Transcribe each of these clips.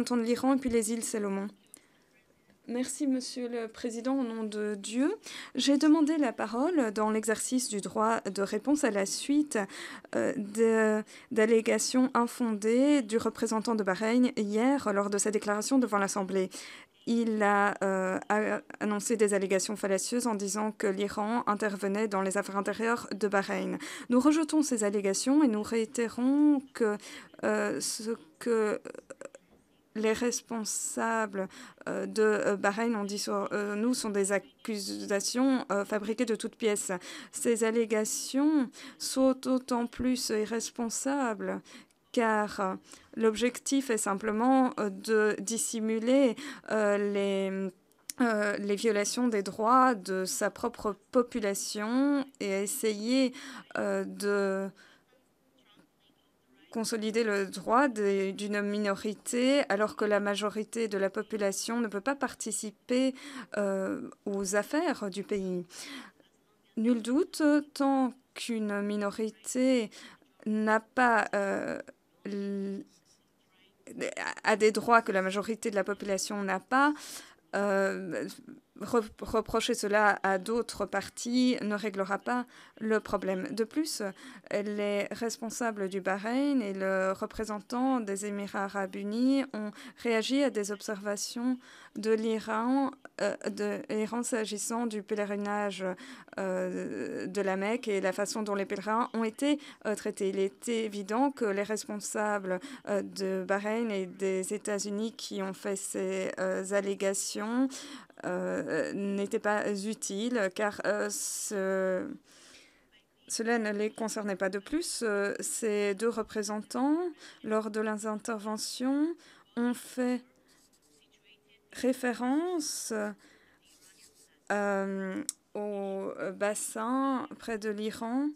de l'Iran et puis les îles Salomon. Merci, Monsieur le Président, au nom de Dieu. J'ai demandé la parole dans l'exercice du droit de réponse à la suite d'allégations infondées du représentant de Bahreïn hier lors de sa déclaration devant l'Assemblée. Il a annoncé des allégations fallacieuses en disant que l'Iran intervenait dans les affaires intérieures de Bahreïn. Nous rejetons ces allégations et nous réitérons que ce que les responsables de Bahreïn ont dit sur nous sont des accusations fabriquées de toutes pièces. Ces allégations sont d'autant plus irresponsables car l'objectif est simplement de dissimuler les violations des droits de sa propre population et essayer de consolider le droit d'une minorité alors que la majorité de la population ne peut pas participer aux affaires du pays. Nul doute, tant qu'une minorité n'a pas a des droits que la majorité de la population n'a pas, reprocher cela à d'autres partis ne réglera pas le problème. De plus, les responsables du Bahreïn et le représentant des Émirats arabes unis ont réagi à des observations de l'Iran s'agissant du pèlerinage de la Mecque et la façon dont les pèlerins ont été traités. Il est évident que les responsables de Bahreïn et des États-Unis qui ont fait ces allégations n'était pas utile car cela ne les concernait pas. De plus, ces deux représentants, lors de leurs interventions, ont fait référence au bassin près de l'Iran.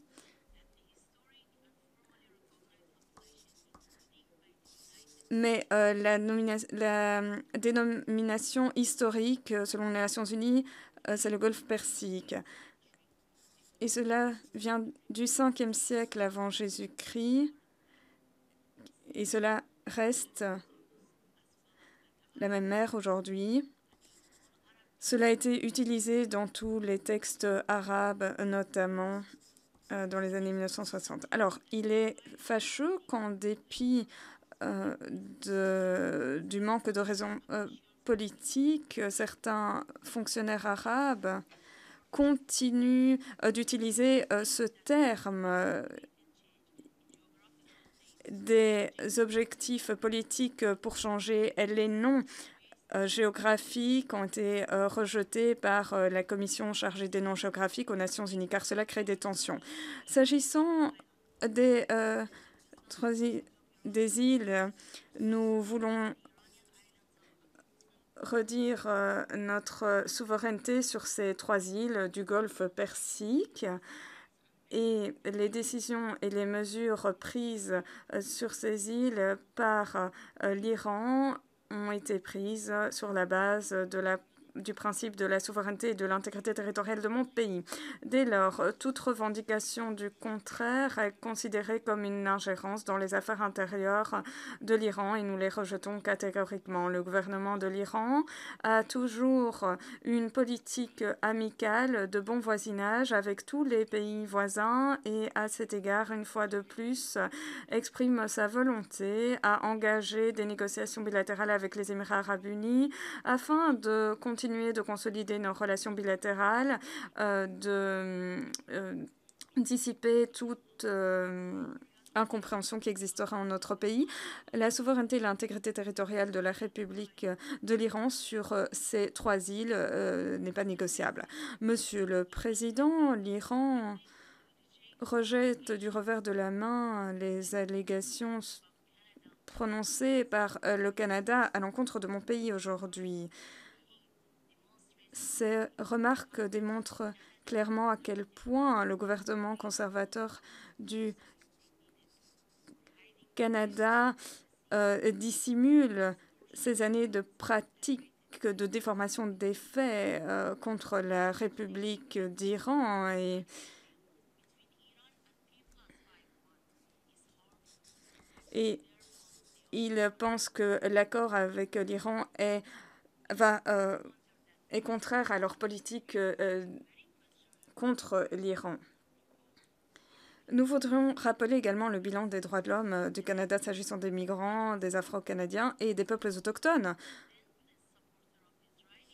Mais la dénomination historique, selon les Nations Unies, c'est le Golfe Persique. Et cela vient du 5e siècle avant Jésus-Christ. Et cela reste la même mer aujourd'hui. Cela a été utilisé dans tous les textes arabes, notamment dans les années 1960. Alors, il est fâcheux qu'en dépit du manque de raison politique, certains fonctionnaires arabes continuent d'utiliser ce terme. Des objectifs politiques pour changer les noms géographiques ont été rejetés par la commission chargée des noms géographiques aux Nations Unies, car cela crée des tensions. S'agissant des îles, nous voulons redire notre souveraineté sur ces 3 îles du Golfe Persique et les décisions et les mesures prises sur ces îles par l'Iran ont été prises sur la base du principe de la souveraineté et de l'intégrité territoriale de mon pays. Dès lors, toute revendication du contraire est considérée comme une ingérence dans les affaires intérieures de l'Iran et nous les rejetons catégoriquement. Le gouvernement de l'Iran a toujours une politique amicale de bon voisinage avec tous les pays voisins et à cet égard, une fois de plus, exprime sa volonté à engager des négociations bilatérales avec les Émirats arabes unis afin de continuer de consolider nos relations bilatérales, de dissiper toute incompréhension qui existera en notre pays. La souveraineté et l'intégrité territoriale de la République de l'Iran sur ces 3 îles n'est pas négociable. Monsieur le Président, l'Iran rejette du revers de la main les allégations prononcées par le Canada à l'encontre de mon pays aujourd'hui. Ces remarques démontrent clairement à quel point le gouvernement conservateur du Canada dissimule ces années de pratiques de déformation des faits contre la République d'Iran et il pense que l'accord avec l'Iran est contraire à leur politique contre l'Iran. Nous voudrions rappeler également le bilan des droits de l'homme du Canada s'agissant des migrants, des Afro-Canadiens et des peuples autochtones,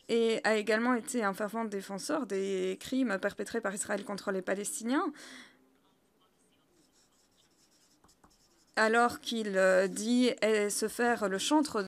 et a également été un fervent défenseur des crimes perpétrés par Israël contre les Palestiniens, alors qu'il dit se faire le chantre